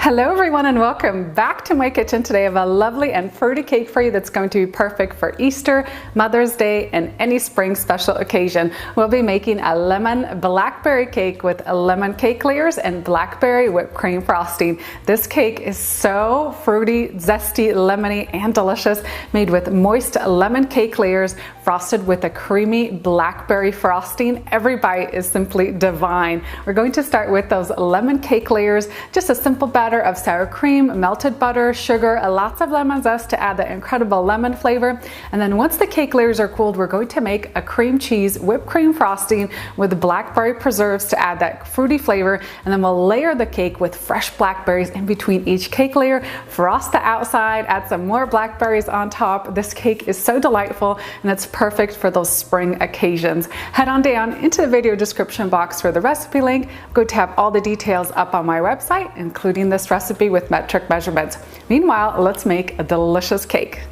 Hello everyone and welcome back to my kitchen. Today I have a lovely and fruity cake for you that's going to be perfect for Easter, Mother's Day, and any spring special occasion. We'll be making a lemon blackberry cake with lemon cake layers and blackberry whipped cream frosting. This cake is so fruity, zesty, lemony, and delicious, made with moist lemon cake layers frosted with a creamy blackberry frosting. Every bite is simply divine. We're going to start with those lemon cake layers, just a simple batter of sour cream, melted butter, sugar, lots of lemon zest to add the incredible lemon flavor. And then once the cake layers are cooled, we're going to make a cream cheese whipped cream frosting with blackberry preserves to add that fruity flavor. And then we'll layer the cake with fresh blackberries in between each cake layer, frost the outside, add some more blackberries on top. This cake is so delightful and it's perfect for those spring occasions. Head on down into the video description box for the recipe link. I'm going to have all the details up on my website, including this recipe with metric measurements. Meanwhile, let's make a delicious cake.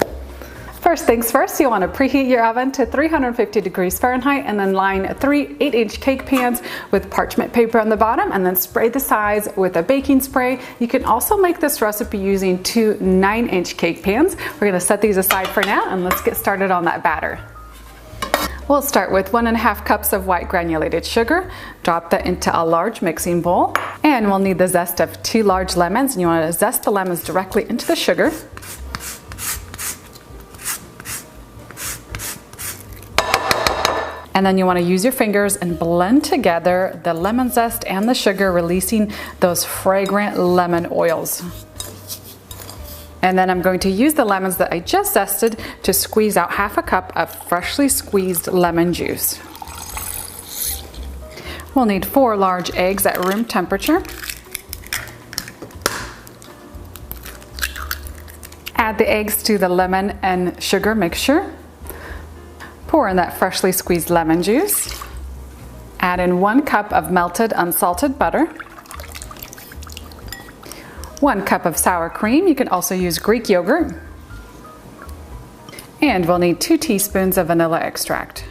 First things first, you want to preheat your oven to 350 degrees Fahrenheit and then line 3 8-inch cake pans with parchment paper on the bottom and then spray the sides with a baking spray. You can also make this recipe using 2 9-inch cake pans. We're going to set these aside for now and let's get started on that batter. We'll start with 1.5 cups of white granulated sugar. Drop that into a large mixing bowl. And we'll need the zest of 2 large lemons. And you want to zest the lemons directly into the sugar. And then you want to use your fingers and blend together the lemon zest and the sugar, releasing those fragrant lemon oils. And then I'm going to use the lemons that I just zested to squeeze out 1/2 cup of freshly squeezed lemon juice. We'll need 4 large eggs at room temperature. Add the eggs to the lemon and sugar mixture. Pour in that freshly squeezed lemon juice. Add in 1 cup of melted unsalted butter. 1 cup of sour cream. You can also use Greek yogurt. And we'll need 2 teaspoons of vanilla extract.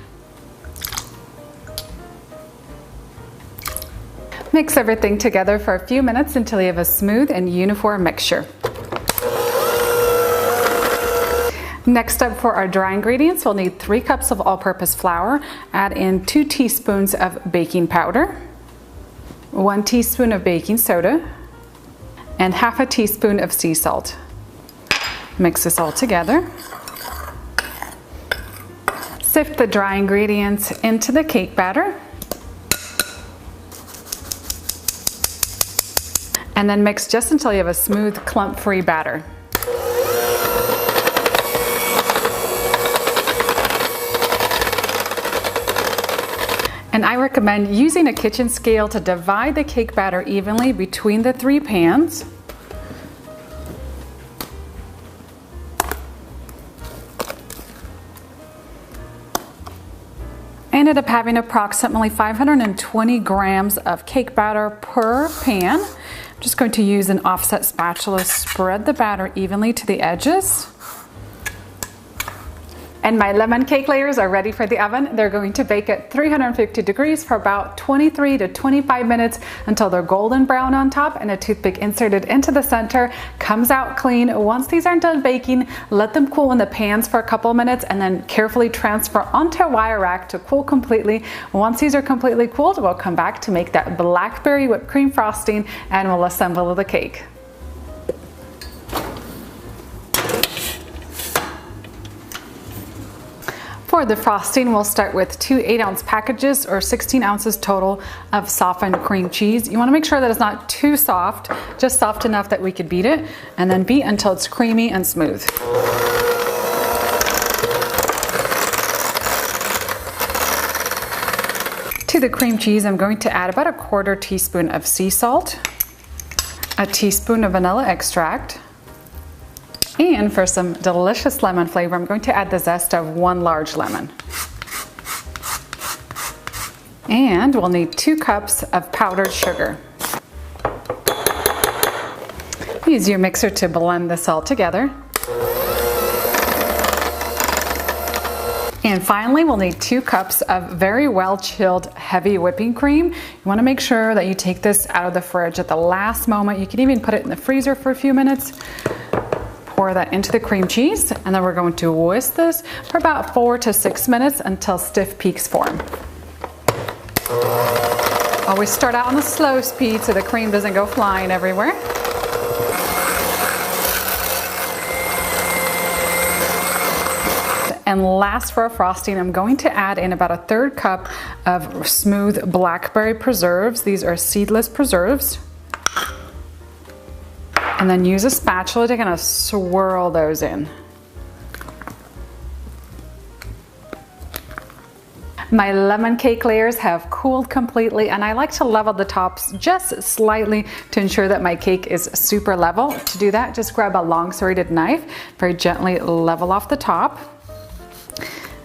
Mix everything together for a few minutes until you have a smooth and uniform mixture. Next up, for our dry ingredients, we'll need 3 cups of all-purpose flour. Add in 2 teaspoons of baking powder, 1 teaspoon of baking soda, and 1/2 teaspoon of sea salt. Mix this all together. Sift the dry ingredients into the cake batter. And then mix just until you have a smooth, clump-free batter. And I recommend using a kitchen scale to divide the cake batter evenly between the 3 pans. I ended up having approximately 520 grams of cake batter per pan. I'm just going to use an offset spatula, spread the batter evenly to the edges. And my lemon cake layers are ready for the oven. They're going to bake at 350 degrees for about 23 to 25 minutes until they're golden brown on top and a toothpick inserted into the center comes out clean. Once these are done baking, let them cool in the pans for a couple minutes and then carefully transfer onto a wire rack to cool completely. Once these are completely cooled, we'll come back to make that blackberry whipped cream frosting and we'll assemble the cake. For the frosting, we'll start with 2 8-ounce packages or 16 ounces total of softened cream cheese. You want to make sure that it's not too soft, just soft enough that we could beat it, and then beat until it's creamy and smooth. To the cream cheese, I'm going to add about 1/4 teaspoon of sea salt, 1 teaspoon of vanilla extract, and for some delicious lemon flavor, I'm going to add the zest of 1 large lemon. And we'll need 2 cups of powdered sugar. Use your mixer to blend this all together. And finally, we'll need 2 cups of very well chilled heavy whipping cream. You want to make sure that you take this out of the fridge at the last moment. You can even put it in the freezer for a few minutes. Pour that into the cream cheese, and then we're going to whisk this for about 4 to 6 minutes until stiff peaks form. Always start out on the slow speed so the cream doesn't go flying everywhere. And last for our frosting, I'm going to add in about a 1/3 cup of smooth blackberry preserves. These are seedless preserves. And then use a spatula to kind of swirl those in. My lemon cake layers have cooled completely, and I like to level the tops just slightly to ensure that my cake is super level. To do that, just grab a long serrated knife, very gently level off the top.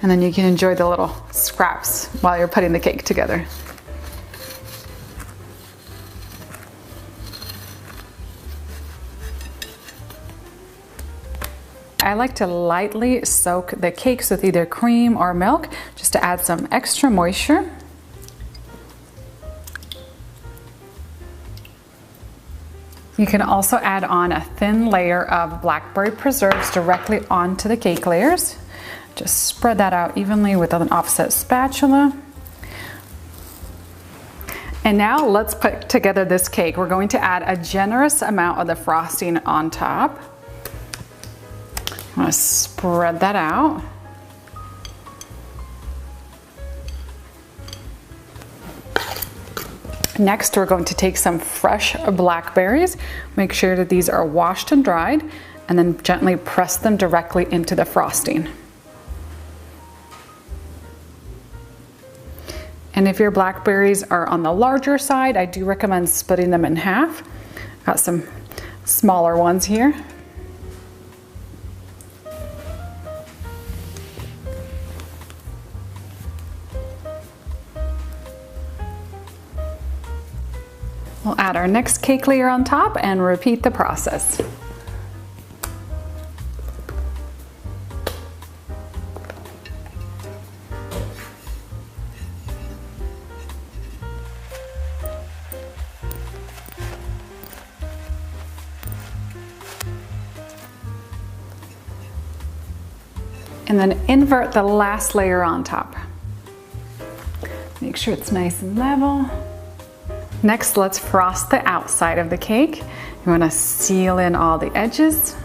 And then you can enjoy the little scraps while you're putting the cake together. I like to lightly soak the cakes with either cream or milk just to add some extra moisture. You can also add on a thin layer of blackberry preserves directly onto the cake layers. Just spread that out evenly with an offset spatula. And now let's put together this cake. We're going to add a generous amount of the frosting on top. I'm going to spread that out. Next, we're going to take some fresh blackberries. Make sure that these are washed and dried, and then gently press them directly into the frosting. And if your blackberries are on the larger side, I do recommend splitting them in half. Got some smaller ones here. We'll add our next cake layer on top and repeat the process. And then invert the last layer on top. Make sure it's nice and level. Next, let's frost the outside of the cake. You want to seal in all the edges.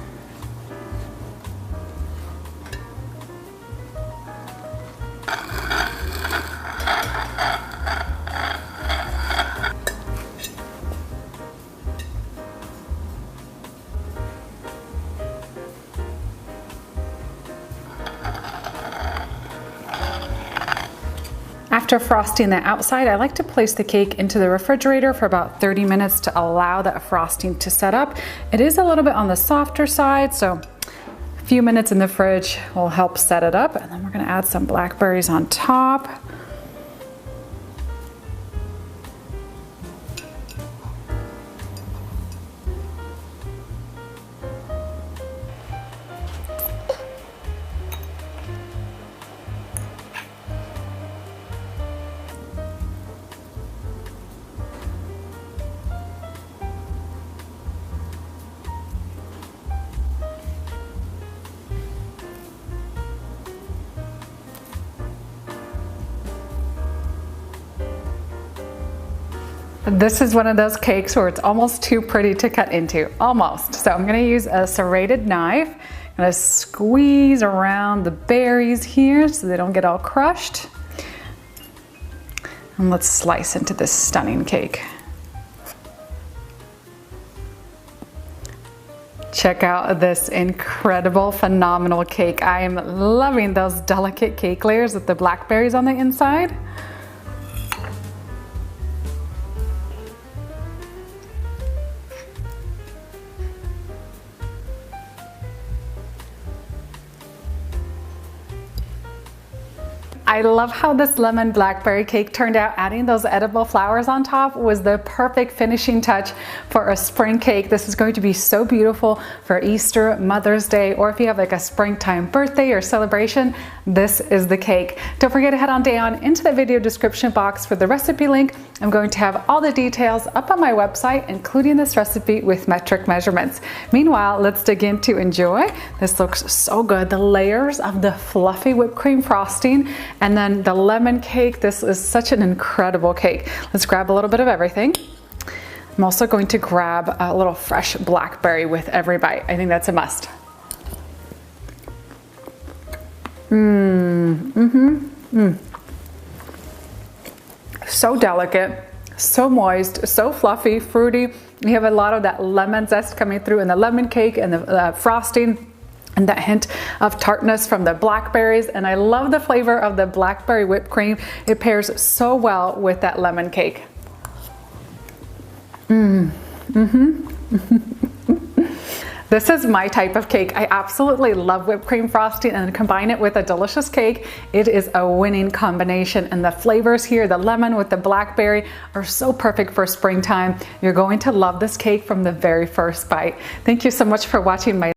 After frosting the outside, I like to place the cake into the refrigerator for about 30 minutes to allow that frosting to set up. It is a little bit on the softer side, so a few minutes in the fridge will help set it up. And then we're going to add some blackberries on top. This is one of those cakes where it's almost too pretty to cut into, almost. So I'm gonna use a serrated knife. I'm gonna squeeze around the berries here so they don't get all crushed. And let's slice into this stunning cake. Check out this incredible, phenomenal cake. I am loving those delicate cake layers with the blackberries on the inside. I love how this lemon blackberry cake turned out. Adding those edible flowers on top was the perfect finishing touch for a spring cake. This is going to be so beautiful for Easter, Mother's Day, or if you have like a springtime birthday or celebration, this is the cake. Don't forget to head on down into the video description box for the recipe link. I'm going to have all the details up on my website, including this recipe with metric measurements. Meanwhile, let's dig in to enjoy. This looks so good. The layers of the fluffy whipped cream frosting and then the lemon cake. This is such an incredible cake. Let's grab a little bit of everything. I'm also going to grab a little fresh blackberry with every bite. I think that's a must. So delicate, so moist, so fluffy, fruity. You have a lot of that lemon zest coming through in the lemon cake and the frosting, and that hint of tartness from the blackberries. And I love the flavor of the blackberry whipped cream. It pairs so well with that lemon cake. This is my type of cake. I absolutely love whipped cream frosting, and combine it with a delicious cake. It is a winning combination, and the flavors here, the lemon with the blackberry, are so perfect for springtime. You're going to love this cake from the very first bite. Thank you so much for watching my